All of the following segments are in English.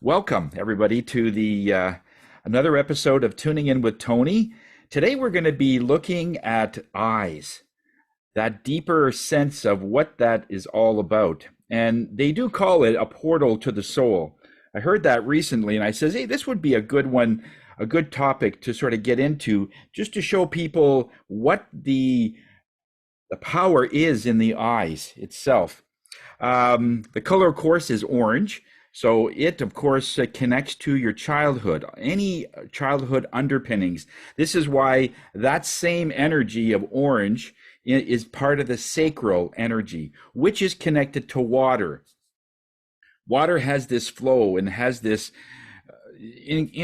Welcome, everybody, to the another episode of Tuning In with Tony. Today, we're going to be looking at eyes, that deeper sense of what that is all about. And they do call it a portal to the soul. I heard that recently, and I says, hey, this would be a good one, a good topic to sort of get into, just to show people what the power is in the eyes itself. The color, of course, is orange. So it, of course, connects to your childhood, any childhood underpinnings. This is why that same energy of orange is part of the sacral energy, which is connected to water. Water has this flow and has this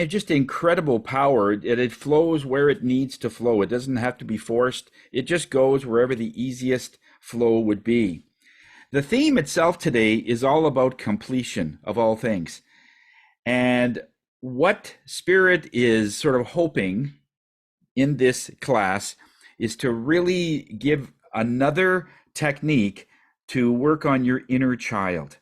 just incredible power. It flows where it needs to flow. It doesn't have to be forced. It just goes wherever the easiest flow would be. The theme itself today is all about completion of all things. And what Spirit is sort of hoping in this class is to really give another technique to work on your inner child.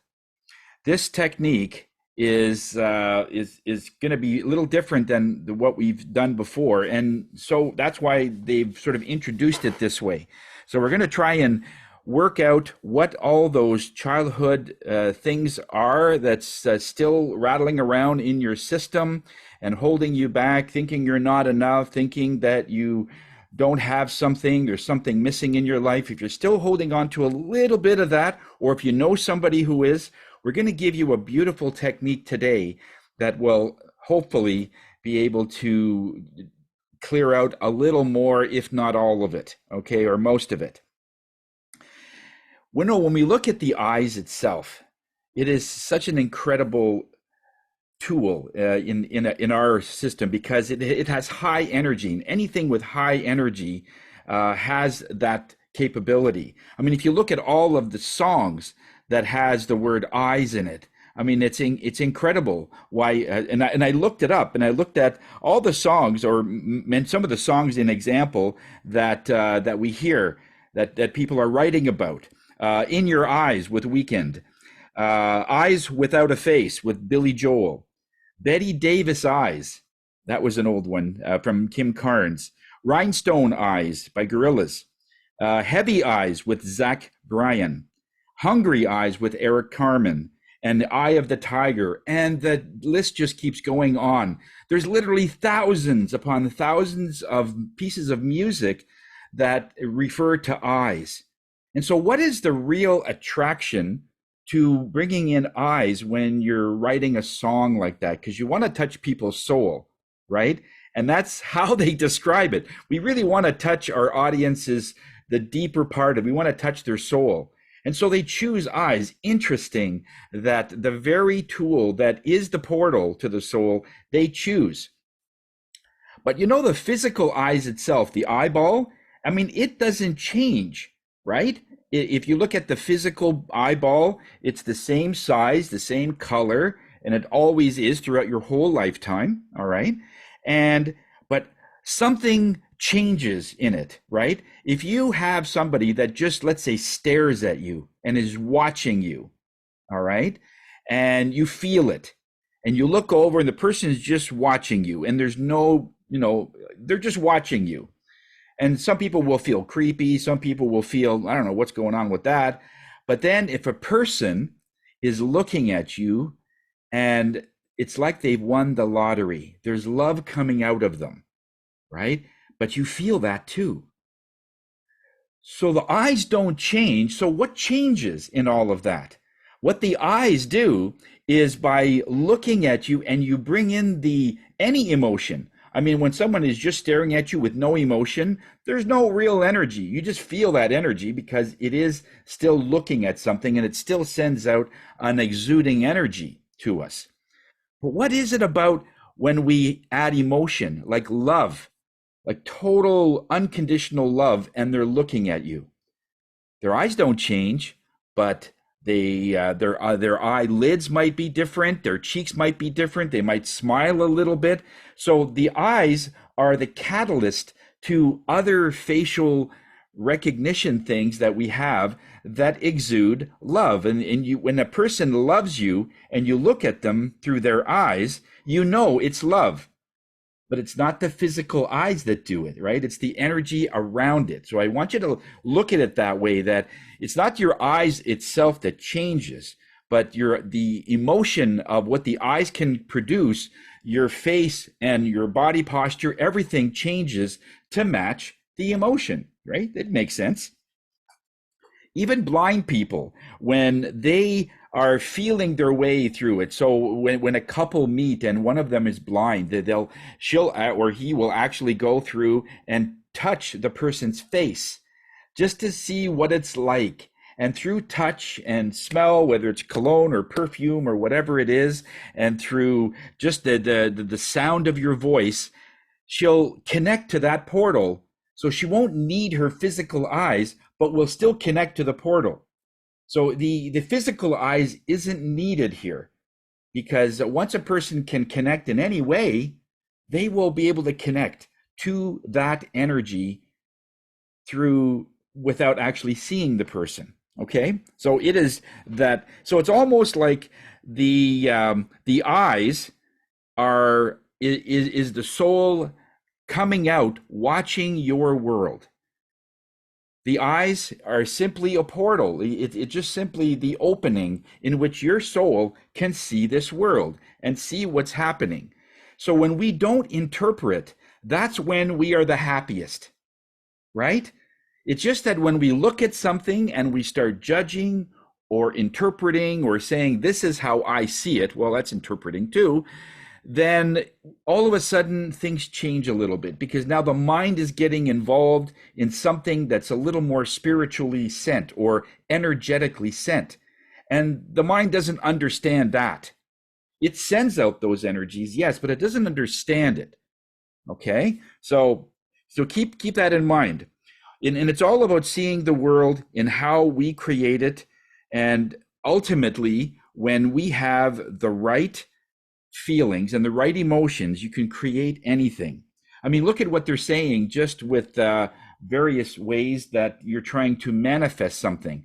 This technique is going to be a little different than what we've done before. And so that's why they've sort of introduced it this way. So we're going to try and work out what all those childhood things are that's still rattling around in your system and holding you back, thinking you're not enough, thinking that you don't have something, there's something missing in your life. If you're still holding on to a little bit of that, or if you know somebody who is, we're going to give you a beautiful technique today that will hopefully be able to clear out a little more, if not all of it, okay, or most of it. When we look at the eyes itself, it is such an incredible tool in our system because it has high energy. And anything with high energy has that capability. I mean, if you look at all of the songs that has the word eyes in it, I mean, it's incredible why. And I looked it up, and I looked at all the songs, or some of the songs in example that we hear that people are writing about. In Your Eyes with Weekend, Eyes Without a Face with Billy Joel, Betty Davis Eyes, that was an old one from Kim Carnes, Rhinestone Eyes by Gorillaz, Heavy Eyes with Zach Bryan, Hungry Eyes with Eric Carmen, and Eye of the Tiger, and the list just keeps going on. There's literally thousands upon thousands of pieces of music that refer to eyes. And so what is the real attraction to bringing in eyes when you're writing a song like that? Because you want to touch people's soul, right? And that's how they describe it. We really want to touch our audience's, the deeper part of it. We want to touch their soul. And so they choose eyes. Interesting that the very tool that is the portal to the soul, they choose. But you know, the physical eyes itself, the eyeball, I mean, it doesn't change, right? If you look at the physical eyeball, it's the same size, the same color, and it always is throughout your whole lifetime, all right? But something changes in it, right? If you have somebody that just, let's say, stares at you and is watching you, all right? And you feel it, and you look over and the person is just watching you, and there's no, they're just watching you. And some people will feel creepy. Some people will feel, I don't know what's going on with that. But then if a person is looking at you and it's like they've won the lottery, there's love coming out of them, right? But you feel that too. So the eyes don't change. So what changes in all of that? What the eyes do is by looking at you, and you bring in any emotion. I mean, when someone is just staring at you with no emotion, there's no real energy. You just feel that energy because it is still looking at something, and it still sends out an exuding energy to us. But what is it about when we add emotion, like love, like total unconditional love, and they're looking at you? Their eyes don't change, but their eyelids might be different, their cheeks might be different, they might smile a little bit. So the eyes are the catalyst to other facial recognition things that we have that exude love. And you, when a person loves you and you look at them through their eyes, you know it's love. But it's not the physical eyes that do it, right? It's the energy around it. So I want you to look at it that way, that it's not your eyes itself that changes, but the emotion of what the eyes can produce, your face and your body posture, everything changes to match the emotion, right? It makes sense. Even blind people, when they are feeling their way through it. So when a couple meet and one of them is blind, she'll or he will actually go through and touch the person's face just to see what it's like. And through touch and smell, whether it's cologne or perfume or whatever it is, and through just the sound of your voice, she'll connect to that portal. So she won't need her physical eyes, but will still connect to the portal. So the physical eyes isn't needed here, because once a person can connect in any way, they will be able to connect to that energy through without actually seeing the person. Okay, so it is that. So it's almost like the eyes is the soul coming out, watching your world. The eyes are simply a portal. It's just simply the opening in which your soul can see this world and see what's happening. So when we don't interpret, that's when we are the happiest, right? It's just that when we look at something and we start judging or interpreting or saying, this is how I see it, well, that's interpreting too, then all of a sudden things change a little bit, because now the mind is getting involved in something that's a little more spiritually sent or energetically sent. And the mind doesn't understand that. It sends out those energies, yes, but it doesn't understand it. Okay? So keep that in mind. And it's all about seeing the world in how we create it. And ultimately, when we have the right feelings and the right emotions, you can create anything. I mean, look at what they're saying just with various ways that you're trying to manifest something.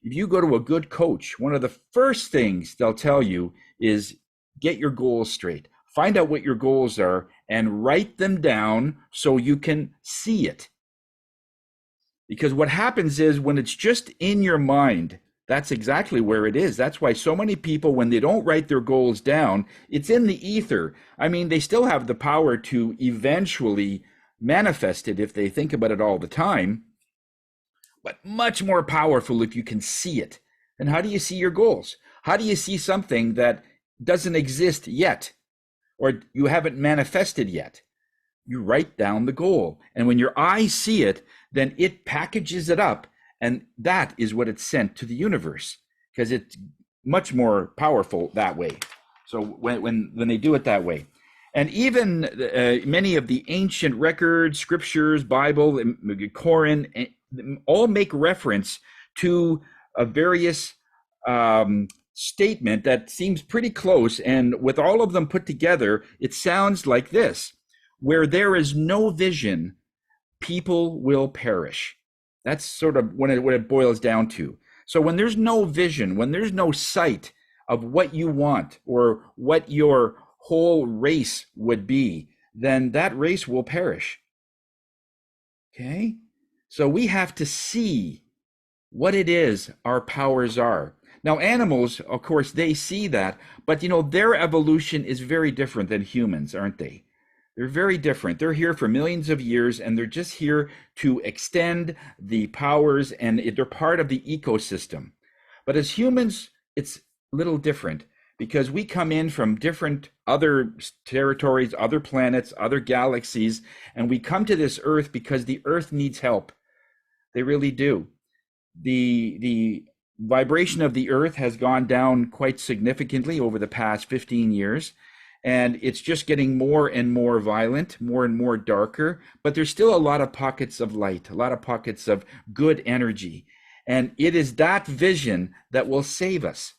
If you go to a good coach, one of the first things they'll tell you is get your goals straight. Find out what your goals are and write them down so you can see it. Because what happens is when it's just in your mind, that's exactly where it is. That's why so many people, when they don't write their goals down, it's in the ether. I mean, they still have the power to eventually manifest it if they think about it all the time, but much more powerful if you can see it. And how do you see your goals? How do you see something that doesn't exist yet, or you haven't manifested yet? You write down the goal. And when your eyes see it, then it packages it up. And that is what it's sent to the universe, because it's much more powerful that way. So when they do it that way. And even many of the ancient records, scriptures, Bible, Quran, all make reference to a various statement that seems pretty close. And with all of them put together, it sounds like this: where there is no vision, people will perish. That's sort of what it boils down to. So when there's no vision, when there's no sight of what you want or what your whole race would be, then that race will perish. Okay? So we have to see what it is our powers are. Now, animals, of course, they see that, but their evolution is very different than humans, aren't they? They're very different. They're here for millions of years, and they're just here to extend the powers, and they're part of the ecosystem. But as humans, it's a little different, because we come in from different other territories, other planets, other galaxies, and we come to this Earth because the Earth needs help. They really do. The vibration of the Earth has gone down quite significantly over the past 15 years. And it's just getting more and more violent, more and more darker, but there's still a lot of pockets of light, a lot of pockets of good energy. And it is that vision that will save us.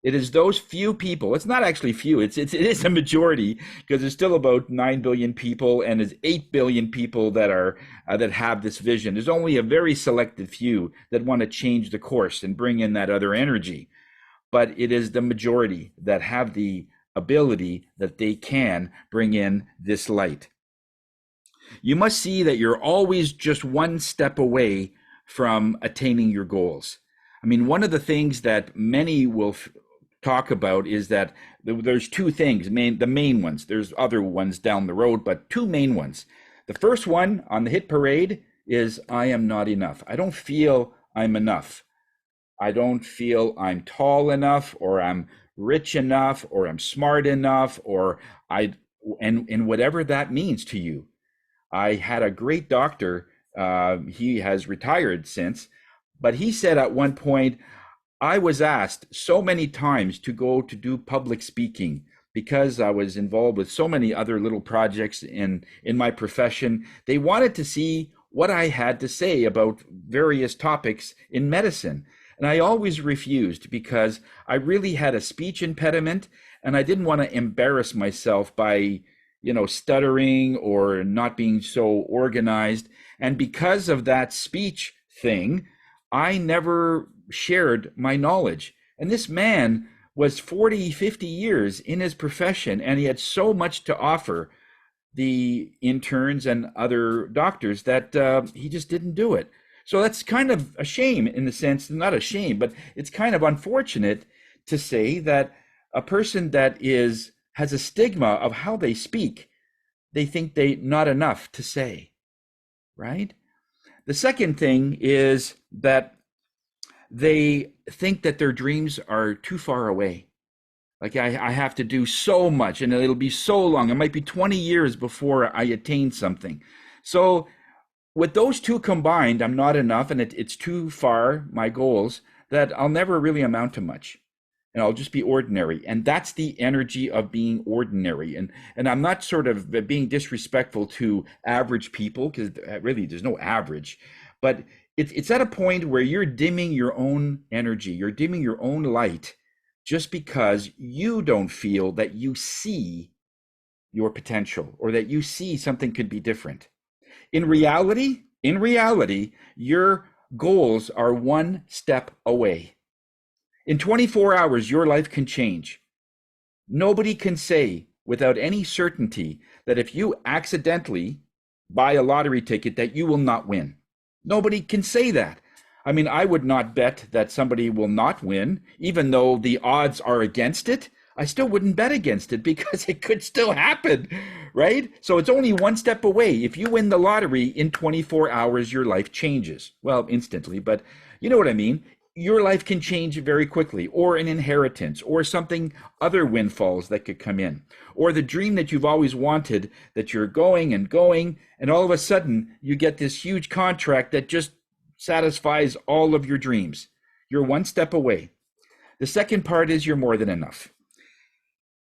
It is those few people. It's not actually few. It is a majority because there's still about 9 billion people, and there's 8 billion people that are that have this vision. There's only a very selected few that want to change the course and bring in that other energy. But it is the majority that have the ability that they can bring in this light. You must see that you're always just one step away from attaining your goals. I mean, one of the things that many will talk about is that there's two things, the main ones. There's other ones down the road, but two main ones. The first one on the hit parade is I am not enough. I don't feel I'm enough. I don't feel I'm tall enough, or I'm rich enough, or I'm smart enough, or and whatever that means to you. I had a great doctor. He has retired since, but he said at one point, I was asked so many times to go to do public speaking because I was involved with so many other little projects in my profession. They wanted to see what I had to say about various topics in medicine. And I always refused because I really had a speech impediment, and I didn't want to embarrass myself by, stuttering or not being so organized. And because of that speech thing, I never shared my knowledge. And this man was 40, 50 years in his profession, and he had so much to offer the interns and other doctors that he just didn't do it. So that's kind of a shame, in the sense, not a shame, but it's kind of unfortunate to say that a person that has a stigma of how they speak, they think they not enough to say, right? The second thing is that they think that their dreams are too far away. Like I have to do so much, and it'll be so long. It might be 20 years before I attain something. So with those two combined, I'm not enough, and it's too far, my goals, that I'll never really amount to much. And I'll just be ordinary. And that's the energy of being ordinary. And I'm not sort of being disrespectful to average people, because really there's no average. But it's at a point where you're dimming your own energy, you're dimming your own light, just because you don't feel that you see your potential, or that you see something could be different. In reality, your goals are one step away. In 24 hours, your life can change. Nobody can say without any certainty that if you accidentally buy a lottery ticket that you will not win. Nobody can say that. I mean, I would not bet that somebody will not win, even though the odds are against it. I still wouldn't bet against it because it could still happen, right? So it's only one step away. If you win the lottery in 24 hours, your life changes. Well, instantly, but you know what I mean? Your life can change very quickly, or an inheritance, or something, other windfalls that could come in, or the dream that you've always wanted, that you're going, and all of a sudden you get this huge contract that just satisfies all of your dreams. You're one step away. The second part is you're more than enough.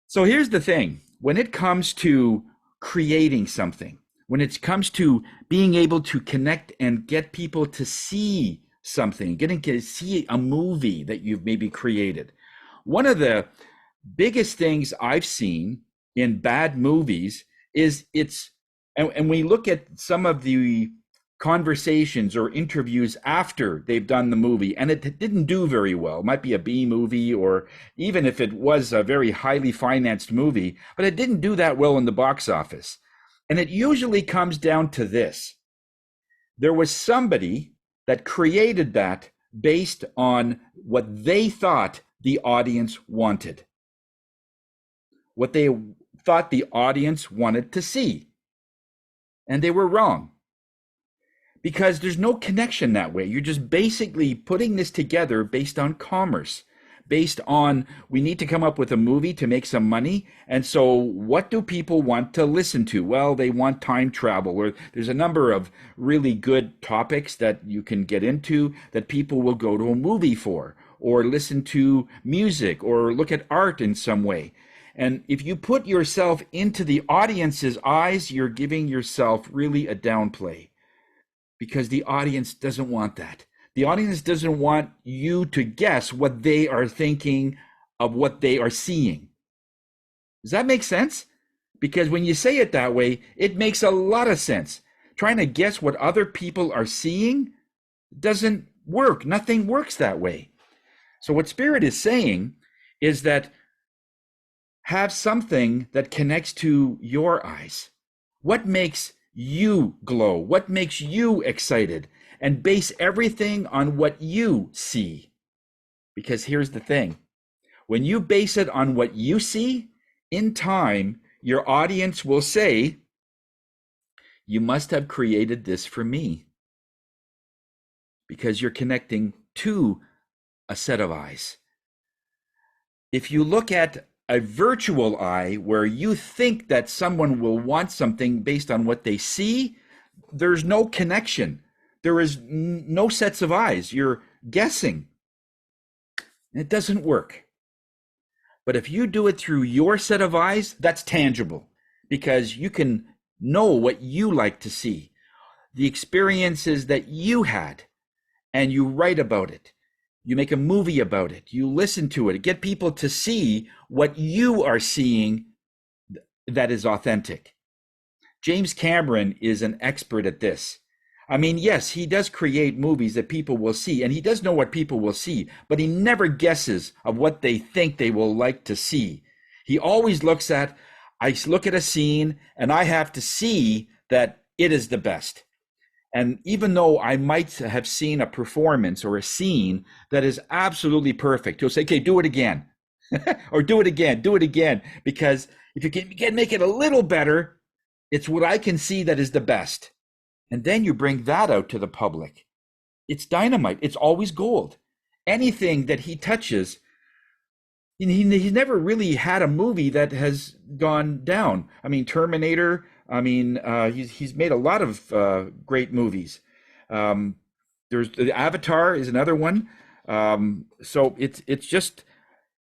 So here's the thing. When it comes to creating something, when it comes to being able to connect and get people to see something, getting to see a movie that you've maybe created, one of the biggest things I've seen in bad movies is and we look at some of the conversations or interviews after they've done the movie, and it didn't do very well. It might be a B movie, or even if it was a very highly financed movie, but it didn't do that well in the box office. And it usually comes down to this. There was somebody that created that based on what they thought the audience wanted, what they thought the audience wanted to see. And they were wrong. Because there's no connection that way. You're just basically putting this together based on commerce, based on we need to come up with a movie to make some money. And so what do people want to listen to? Well, they want time travel, or there's a number of really good topics that you can get into that people will go to a movie for, or listen to music, or look at art in some way. And if you put yourself into the audience's eyes, you're giving yourself really a downplay. Because the audience doesn't want that. The audience doesn't want you to guess what they are thinking of what they are seeing. Does that make sense? Because when you say it that way, it makes a lot of sense. Trying to guess what other people are seeing doesn't work. Nothing works that way. So what Spirit is saying is that have something that connects to your eyes. What makes you glow? What makes you excited? And base everything on what you see. Because here's the thing. When you base it on what you see, in time, your audience will say, you must have created this for me. Because you're connecting to a set of eyes. If you look at a virtual eye where you think that someone will want something based on what they see, there's no connection. There is no sets of eyes. You're guessing. It doesn't work. But if you do it through your set of eyes, that's tangible because you can know what you like to see, the experiences that you had, and you write about it. You make a movie about it. You listen to it. Get people to see what you are seeing that is authentic. James Cameron is an expert at this. I mean, yes, he does create movies that people will see, and he does know what people will see, but he never guesses of what they think they will like to see. He always I look at a scene, and I have to see that it is the best. And even though I might have seen a performance or a scene that is absolutely perfect, he'll say, okay, do it again. Or do it again. Because if you can make it a little better, it's what I can see that is the best. And then you bring that out to the public. It's dynamite. It's always gold. Anything that he touches, he's never really had a movie that has gone down. I mean, Terminator. I mean, he's made a lot of great movies. There's the Avatar is another one. So it's just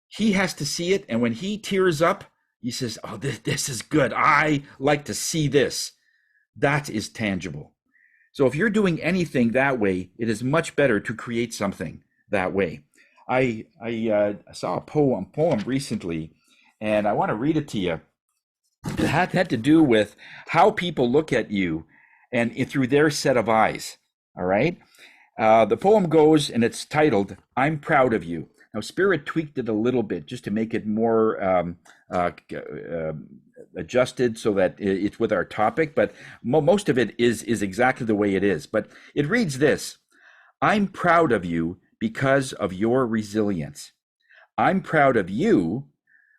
he has to see it, and when he tears up, he says, "Oh, this is good. I like to see this." That is tangible. So if you're doing anything that way, it is much better to create something that way. I saw a poem recently, and I want to read it to you. It had to do with how people look at you and through their set of eyes. All right. The poem goes, and it's titled, I'm Proud of You. Now, Spirit tweaked it a little bit just to make it more adjusted so that it's with our topic, but most of it is exactly the way it is. But it reads this: I'm proud of you because of your resilience. I'm proud of you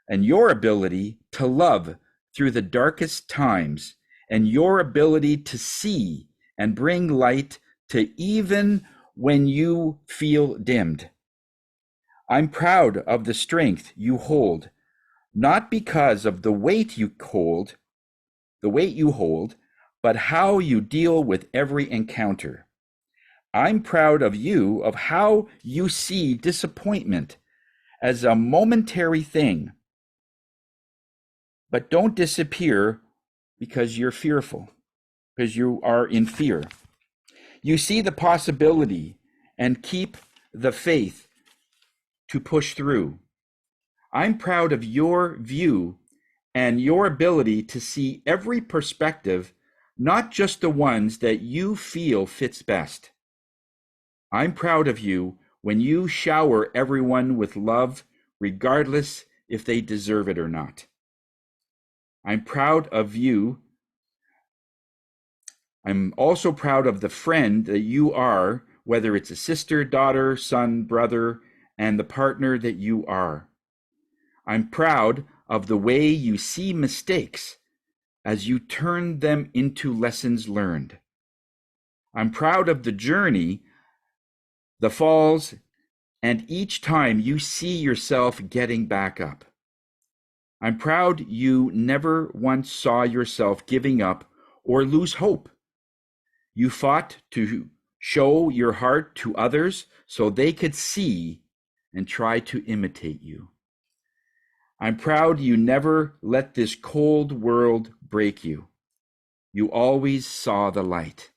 and your ability to love through the darkest times, and your ability to see and bring light to even when you feel dimmed. I'm proud of the strength you hold, not because of the weight you hold, but how you deal with every encounter. I'm proud of you, of how you see disappointment as a momentary thing, but don't disappear because you're fearful, because you are in fear. You see the possibility and keep the faith to push through. I'm proud of your view and your ability to see every perspective, not just the ones that you feel fits best. I'm proud of you when you shower everyone with love, regardless if they deserve it or not. I'm proud of you. I'm also proud of the friend that you are, whether it's a sister, daughter, son, brother, and the partner that you are. I'm proud of the way you see mistakes as you turn them into lessons learned. I'm proud of the journey, the falls, and each time you see yourself getting back up. I'm proud you never once saw yourself giving up or lose hope. You fought to show your heart to others so they could see and try to imitate you. I'm proud you never let this cold world break you. You always saw the light.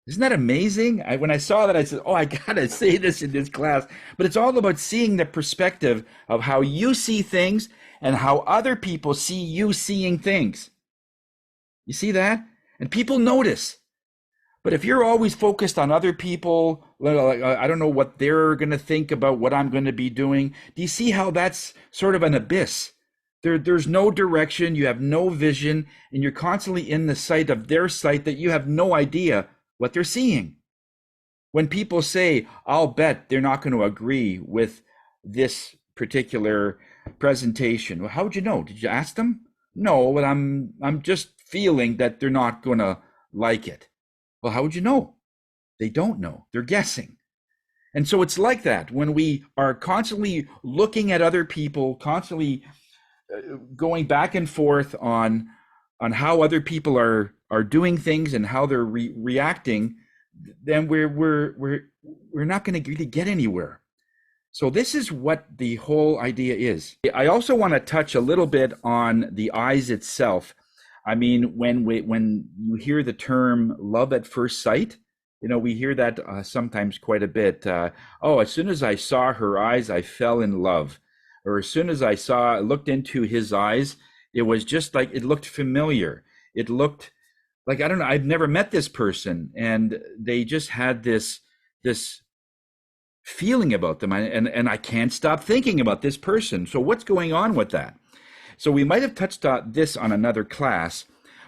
Isn't that amazing? When I saw that, I said, oh, I gotta say this in this class. But it's all about seeing the perspective of how you see things and how other people see you seeing things. You see that? And people notice. But if you're always focused on other people, like, I don't know what they're going to think about what I'm going to be doing. Do you see how that's sort of an abyss? There's no direction, you have no vision, and you're constantly in the sight of their sight that you have no idea what they're seeing. When people say, I'll bet they're not going to agree with this particular presentation, well, how would you know? Did you ask them? No, but I'm just feeling that they're not going to like it. Well, how would you know? They don't know. They're guessing. And so it's like that when we are constantly looking at other people, constantly going back and forth on how other people are doing things and how they're reacting, then we're not going to really get anywhere. So this is what the whole idea is. I also want to touch a little bit on the eyes itself. I mean, when you hear the term love at first sight, we hear that sometimes quite a bit. Oh, as soon as I saw her eyes, I fell in love. Or as soon as I looked into his eyes, it was just like, it looked familiar. It looked like, I don't know, I've never met this person. And they just had this feeling about them. And I can't stop thinking about this person. So what's going on with that? So we might have touched on this on another class,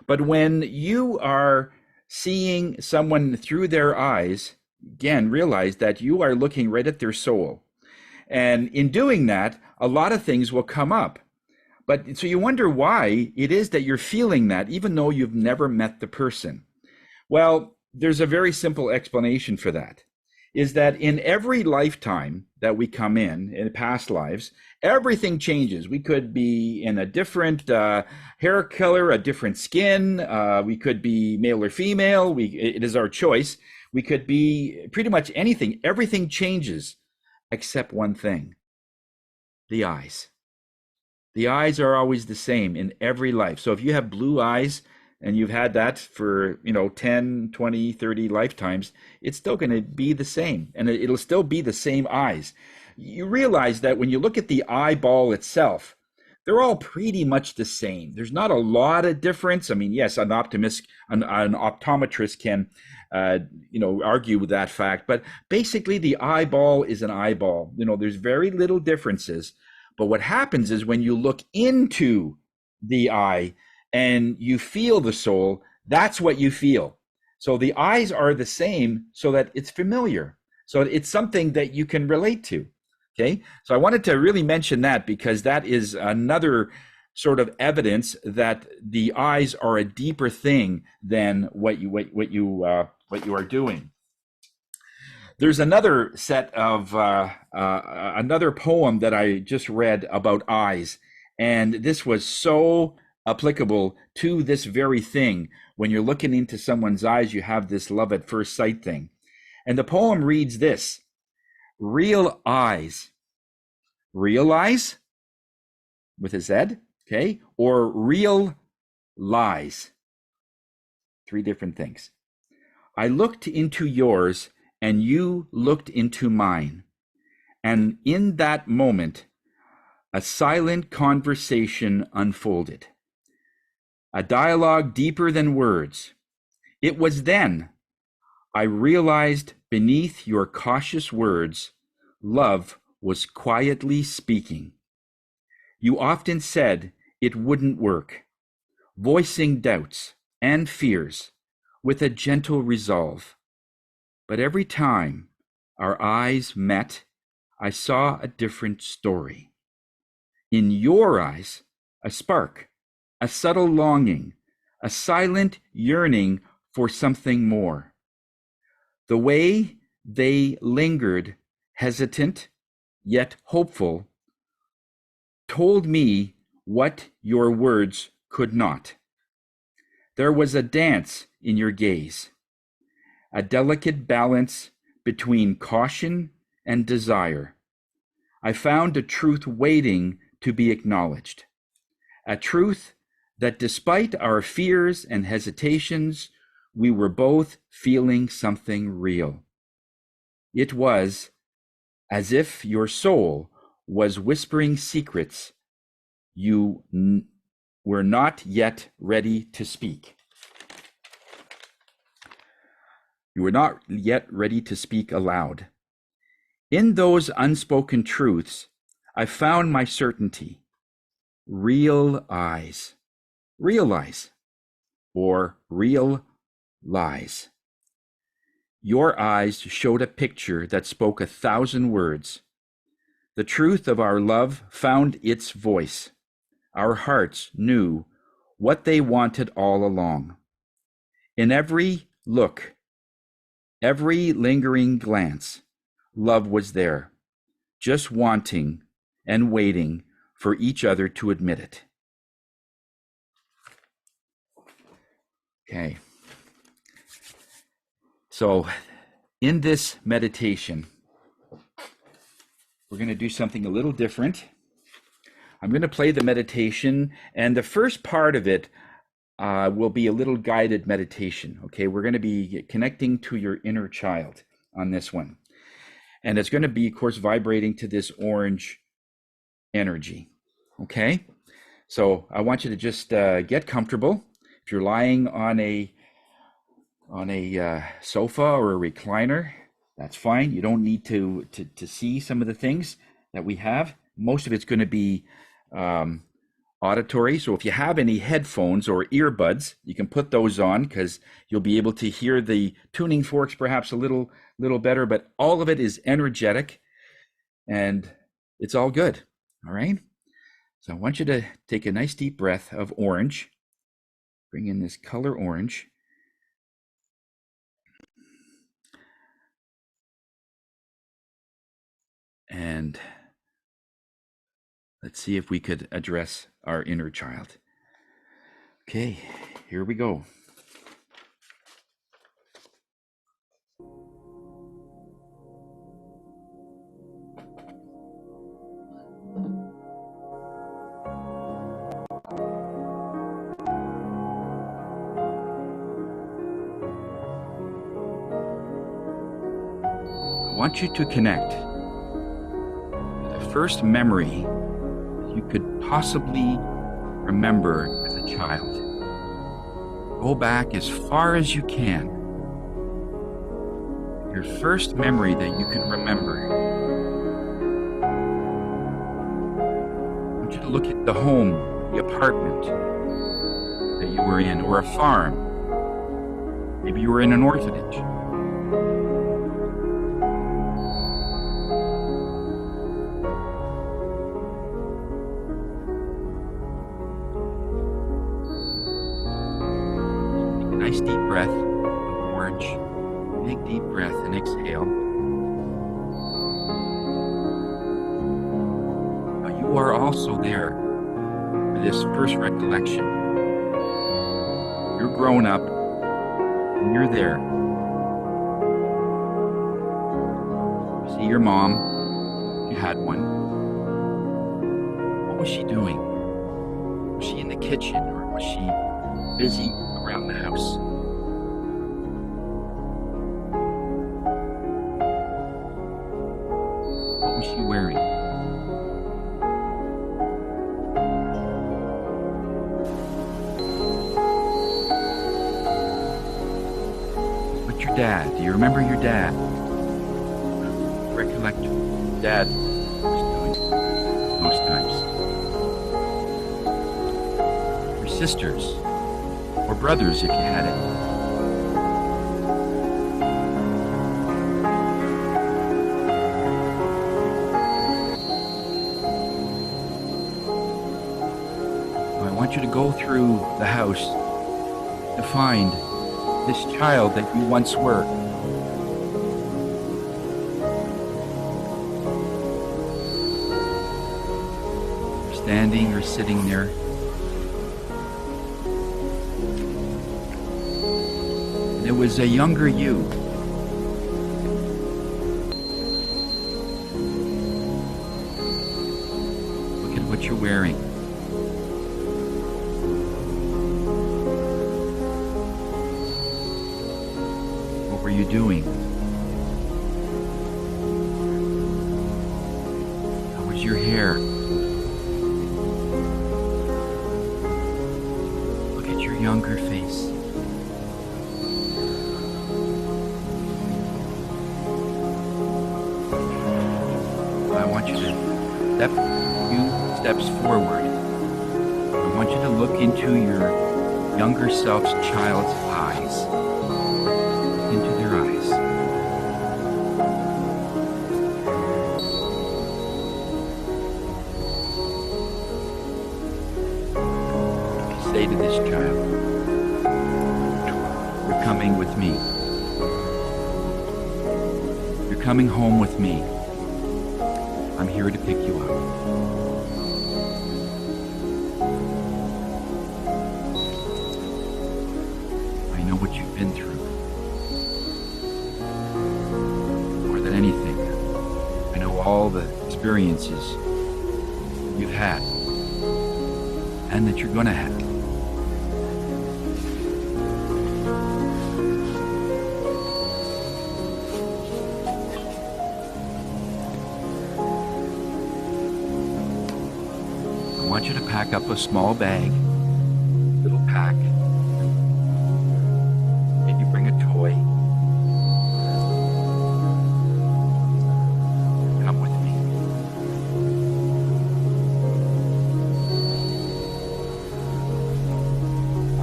but when you are seeing someone through their eyes, again, realize that you are looking right at their soul. And in doing that, a lot of things will come up. But so you wonder why it is that you're feeling that, even though you've never met the person. Well, there's a very simple explanation for that. Is that in every lifetime that we come in past lives, everything changes. We could be in a different hair color, a different skin. We could be male or female. It is our choice. We could be pretty much anything. Everything changes except one thing: the eyes. The eyes are always the same in every life. So if you have blue eyes, and you've had that for 10, 20, 30 lifetimes, it's still going to be the same, and it'll still be the same eyes. You realize that when you look at the eyeball itself, they're all pretty much the same. There's not a lot of difference. I mean, yes, an optometrist can argue with that fact, but basically the eyeball is an eyeball. There's very little differences. But what happens is when you look into the eye and you feel the soul, that's what you feel. So the eyes are the same so that it's familiar. So it's something that you can relate to. Okay. So I wanted to really mention that because that is another sort of evidence that the eyes are a deeper thing than what you are doing. There's another set of another poem that I just read about eyes, and this was so applicable to this very thing. When you're looking into someone's eyes, you have this love at first sight thing. And the poem reads this: real eyes. Realize with a Z, okay? Or real lies. Three different things. I looked into yours and you looked into mine. And in that moment, a silent conversation unfolded. A dialogue deeper than words. It was then I realized beneath your cautious words, love was quietly speaking. You often said it wouldn't work, voicing doubts and fears with a gentle resolve. But every time our eyes met, I saw a different story. In your eyes, a spark, a subtle longing, a silent yearning for something more. The way they lingered, hesitant, yet hopeful, told me what your words could not. There was a dance in your gaze, a delicate balance between caution and desire. I found a truth waiting to be acknowledged, a truth that despite our fears and hesitations, we were both feeling something real. It was as if your soul was whispering secrets you were not yet ready to speak. You were not yet ready to speak aloud. In those unspoken truths, I found my certainty. Real eyes, or real lies. Your eyes showed a picture that spoke 1,000 words. The truth of our love found its voice. Our hearts knew what they wanted all along. In every look, every lingering glance, love was there, just wanting and waiting for each other to admit it. Okay. So in this meditation, we're going to do something a little different. I'm going to play the meditation, and the first part of it will be a little guided meditation. Okay, we're going to be connecting to your inner child on this one. And it's going to be, of course, vibrating to this orange energy. Okay, so I want you to just get comfortable. If you're lying on a sofa or a recliner, that's fine. You don't need to see some of the things that we have. Most of it's going to be auditory. So if you have any headphones or earbuds, you can put those on, because you'll be able to hear the tuning forks perhaps a little better, but all of it is energetic and it's all good. All right. So I want you to take a nice deep breath of orange. Bring in this color orange. And let's see if we could address our inner child. Okay, here we go. I want you to connect to the first memory you could possibly remember as a child. Go back as far as you can. Your first memory that you can remember. I want you to look at the home, the apartment that you were in, or a farm. Maybe you were in an orphanage. Nice deep breath of orange. Big deep breath and exhale. Now you are also there for this first recollection. You're grown up and you're there. You see your mom, you had one. What was she doing? Was she in the kitchen, or was she busy around the house? What was she wearing? What's your dad? Do you remember your dad? Recollect what dad was doing most times. Your sisters or brothers, if you had it. I want you to go through the house to find this child that you once were. You're standing or sitting there. It was a younger you. Look at what you're wearing. you doing? How was your hair? Look at your younger face. I want you to step a few steps forward. I want you to look into your younger self's child's eyes. Into their eyes. Say to this child, "You're coming with me. You're coming home with me. I'm here to pick you up." I know what you've been through. More than anything, I know all the experiences you've had and that you're going to have. I want you to pack up a small bag, little pack. Maybe bring a toy. Come with me.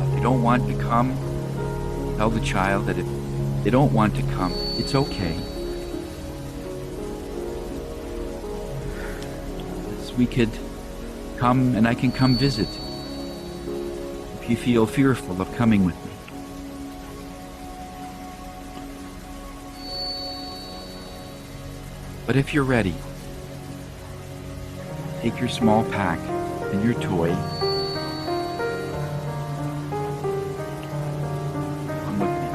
If you don't want to come, tell the child that if they don't want to come, it's okay. We could come and I can come visit if you feel fearful of coming with me. But if you're ready, take your small pack and your toy. Come with me.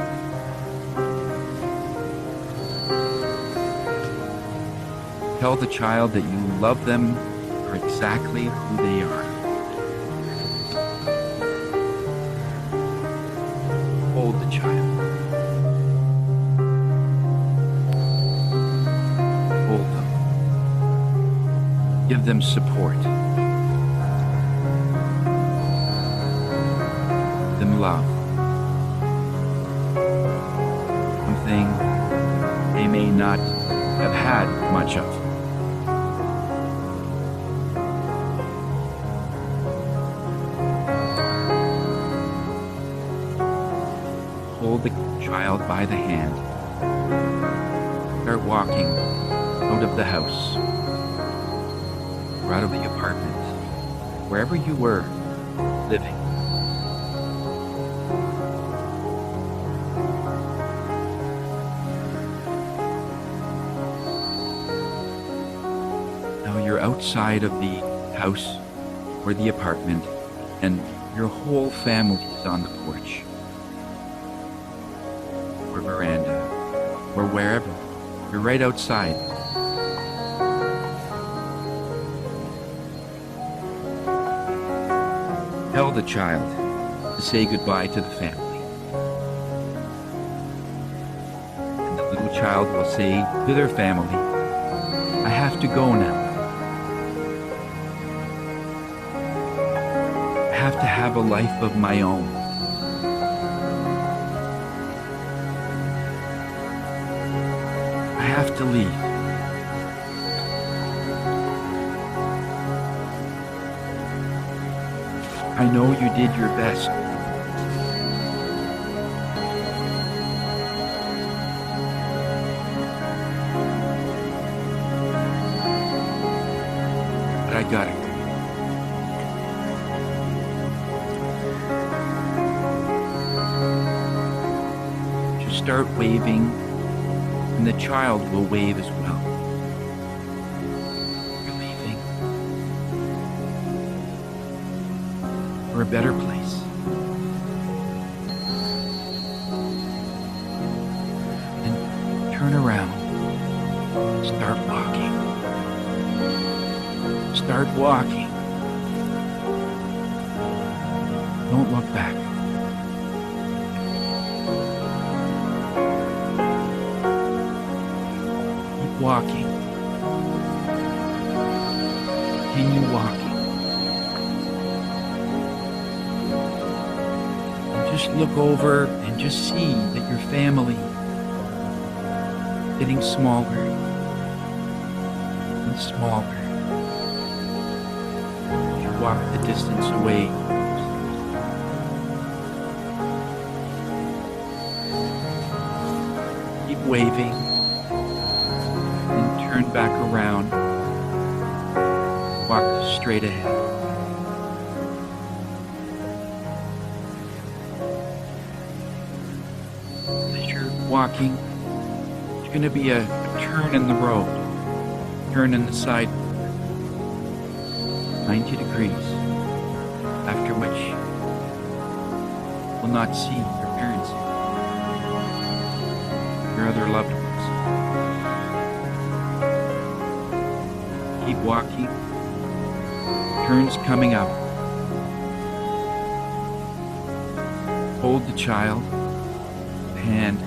Tell the child that you love them for exactly who they are. Hold the child. Hold them. Give them support. Give them love. Something they may not have had much of. Hold the child by the hand. Start walking out of the house, or out of the apartment, wherever you were living. Now you're outside of the house or the apartment, and your whole family is on the porch. Veranda, or wherever. You're right outside. Tell the child to say goodbye to the family. And the little child will say to their family, "I have to go now. I have to have a life of my own. I have to leave. I know you did your best. But I gotta go. Just start waving, and the child will wave as well. You're leaving for a better place. And turn around. Start walking. Start walking. Don't look back. walking. Continue walking. And just look over and just see that your family is getting smaller and smaller. You walk the distance away. Keep waving and turn back around. Walk straight ahead. As you're walking, there's going to be a turn in the road, turn in the sidewalk, 90 degrees, after which you will not see your parents, your other loved ones. Keep walking. Turns coming up. Hold the child, hand.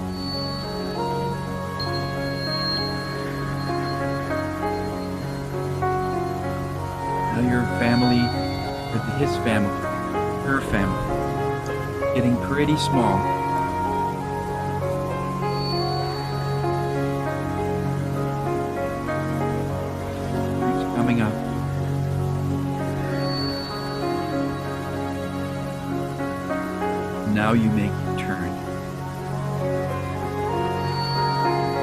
Now your family, or his family, her family, getting pretty small. Turns coming up. Now you make the turn.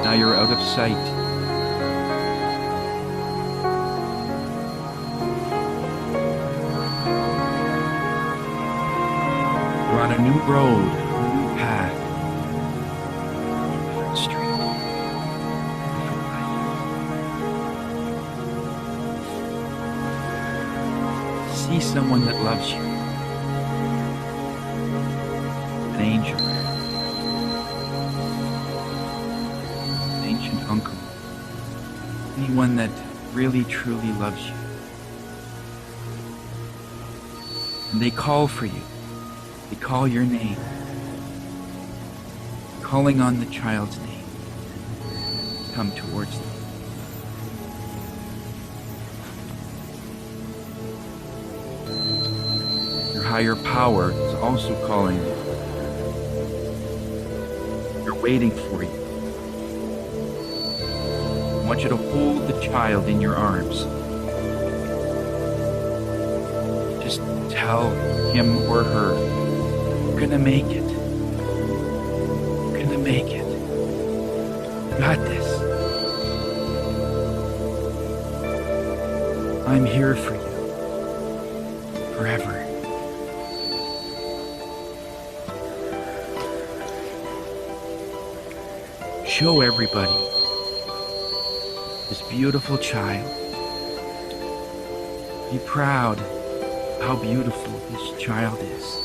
Now you're out of sight. You're on a new road, a new path, a different street, a different life. See someone that loves you. An angel, an ancient uncle, anyone that really truly loves you. And they call for you. They call your name, calling on the child's name. Come towards them. Your higher power is also calling you. Waiting for you. I want you to hold the child in your arms. Just tell him or her, you're gonna make it. You're gonna make it. You got this. I'm here for you. Forever. Show everybody this beautiful child. Be proud of how beautiful this child is.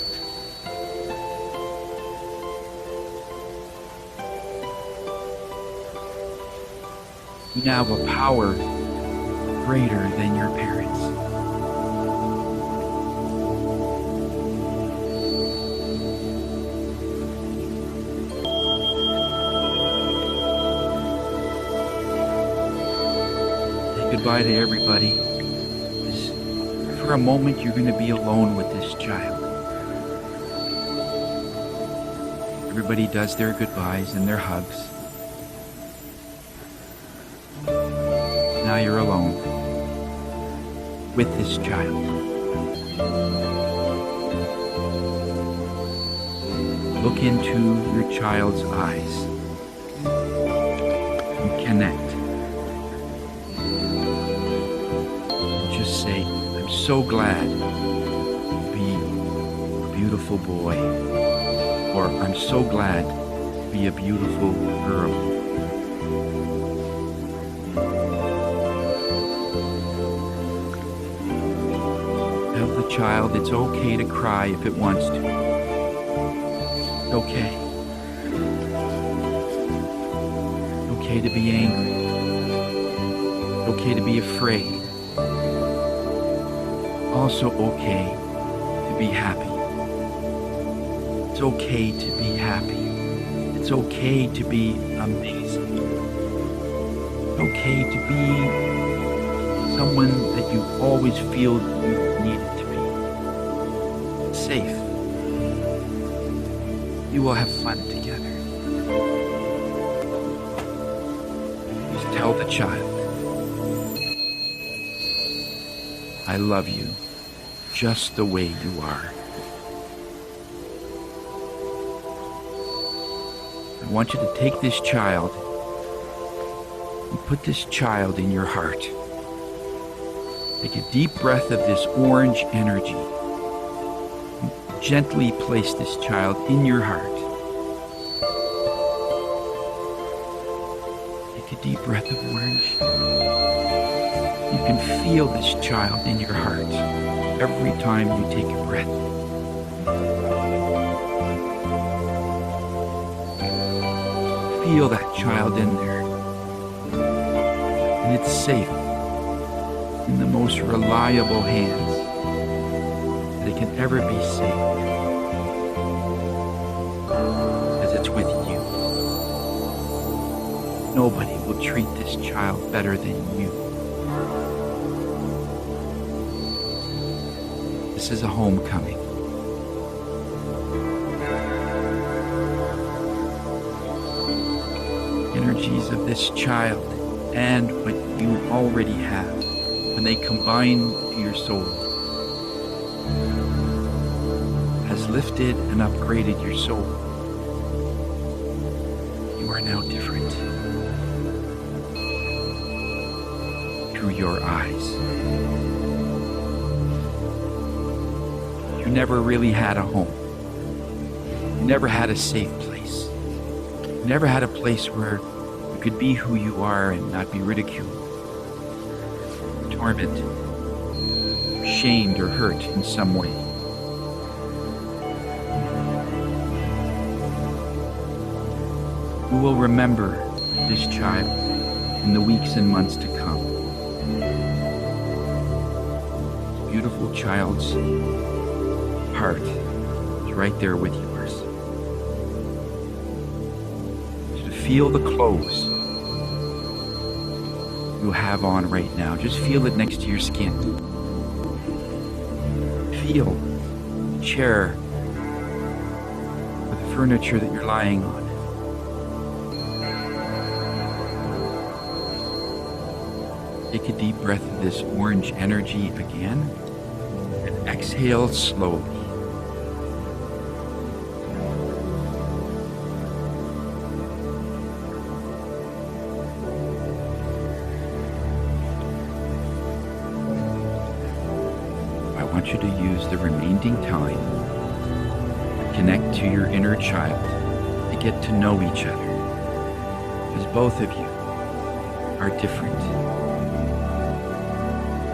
You now have a power greater than your parents. Goodbye to everybody. For a moment, you're going to be alone with this child. Everybody does their goodbyes and their hugs. Now you're alone with this child. Look into your child's eyes and connect. Say, I'm so glad to be a beautiful boy, or I'm so glad to be a beautiful girl. Tell the child it's okay to cry if it wants to. It's okay. It's okay to be angry. It's okay to be afraid. Also okay to be happy. It's okay to be happy. It's okay to be amazing. okay to be someone that you always feel you needed to be. Safe. You will have fun together. Just tell the child, I love you just the way you are. I want you to take this child and put this child in your heart. Take a deep breath of this orange energy. And gently place this child in your heart. Take a deep breath of orange. You can feel this child in your heart every time you take a breath. Feel that child in there. And it's safe in the most reliable hands that it can ever be safe, as it's with you. Nobody will treat this child better than you. This is a homecoming. Energies of this child and what you already have, when they combine to your soul, has lifted and upgraded your soul. You are now different through your eyes. You never really had a home. You never had a safe place. You never had a place where you could be who you are and not be ridiculed, tormented, shamed, or hurt in some way. You will remember this child in the weeks and months to come. This beautiful child's heart is right there with yours. To feel the clothes you have on right now. Just feel it next to your skin. Feel the chair or the furniture that you're lying on. Take a deep breath of this orange energy again and exhale slowly. I want you to use the remaining time to connect to your inner child, to get to know each other, because both of you are different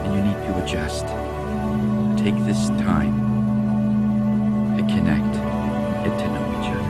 and you need to adjust. Take this time to connect, get to know each other.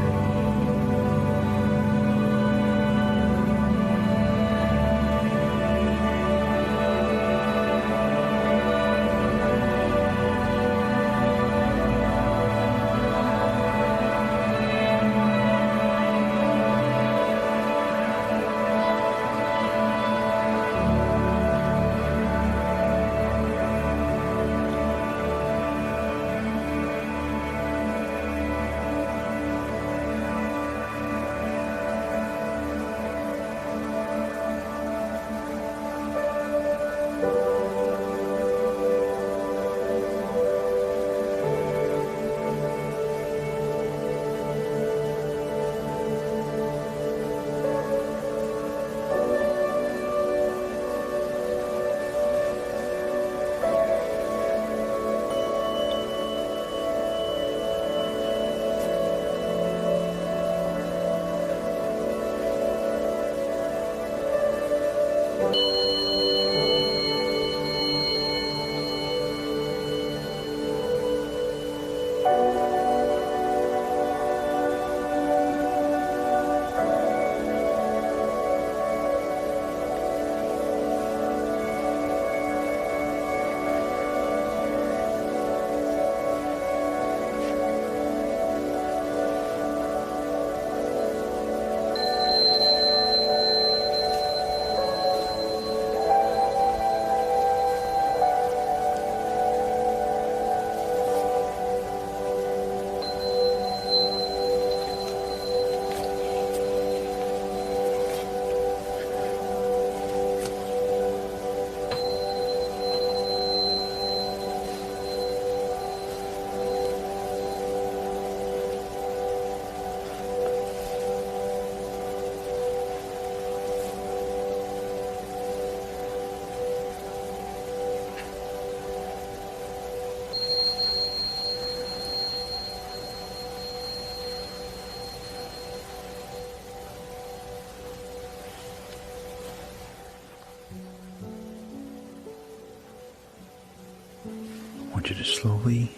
want you to slowly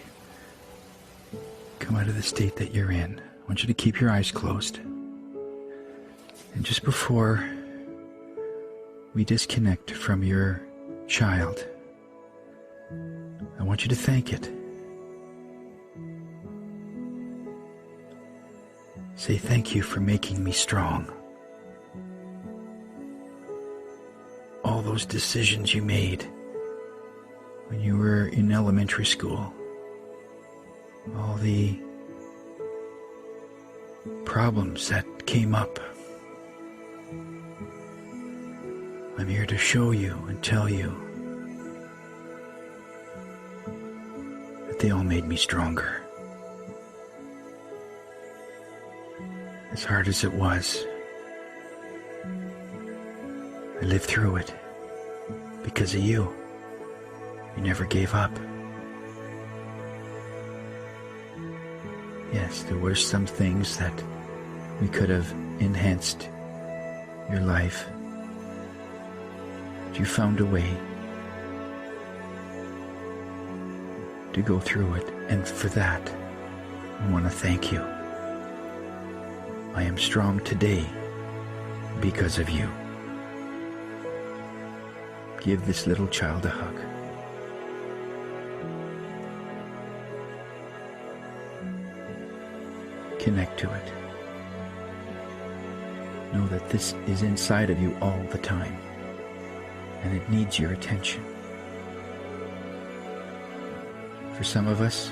come out of the state that you're in. I want you to keep your eyes closed. And just before we disconnect from your child, I want you to thank it. Say, thank you for making me strong. All those decisions you made when you were in elementary school, all the problems that came up, I'm here to show you and tell you that they all made me stronger. As hard as it was, I lived through it because of you. You never gave up. Yes, there were some things that we could have enhanced your life, but you found a way to go through it, and for that, I want to thank you. I am strong today because of you. Give this little child a hug. Connect to it. Know that this is inside of you all the time, and it needs your attention. For some of us,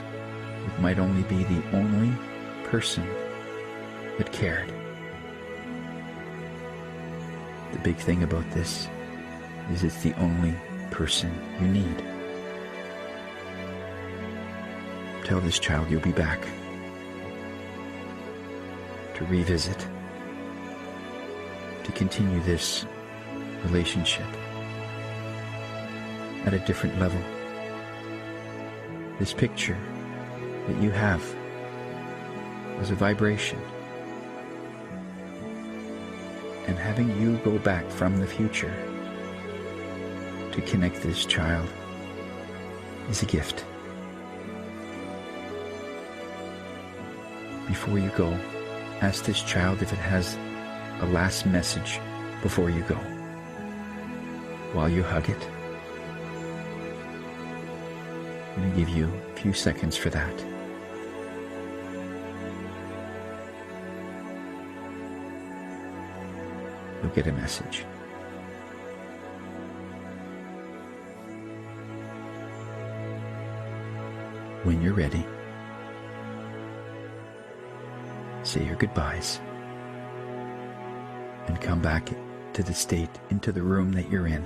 it might only be the only person that cared. The big thing about this is it's the only person you need. Tell this child you'll be back to revisit, to continue this relationship at a different level. This picture that you have was a vibration, and having you go back from the future to connect this child is a gift. Before you go, ask this child if it has a last message before you go. While you hug it, I'm going to give you a few seconds for that. You'll get a message. When you're ready, say your goodbyes and come back to the state, into the room that you're in.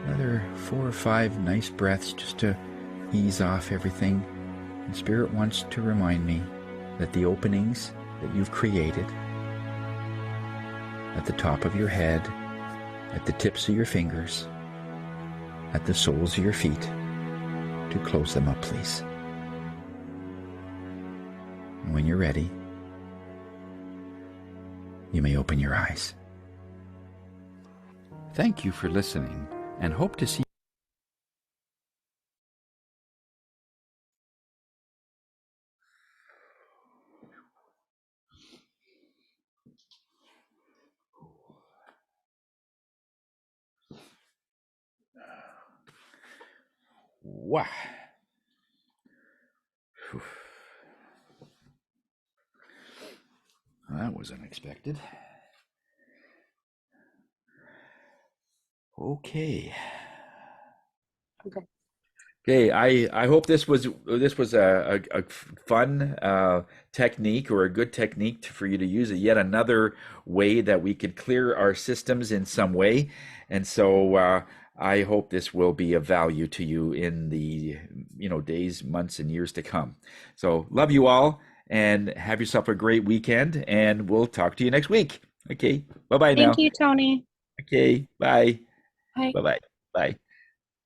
Another 4 or 5 nice breaths just to ease off everything. And Spirit wants to remind me that the openings that you've created at the top of your head, at the tips of your fingers, at the soles of your feet, to close them up, please. And when you're ready, you may open your eyes. Thank you for listening, and hope to see Wow. That was unexpected. Okay. Okay, I hope this was a fun technique, or a good technique for you to use. Yet another way that we could clear our systems in some way. And so I hope this will be of value to you in the days, months, and years to come. So love you all, and have yourself a great weekend, and we'll talk to you next week. Okay, bye-bye Thank now. you, Tony. Okay, bye. Bye. Bye-bye. Bye.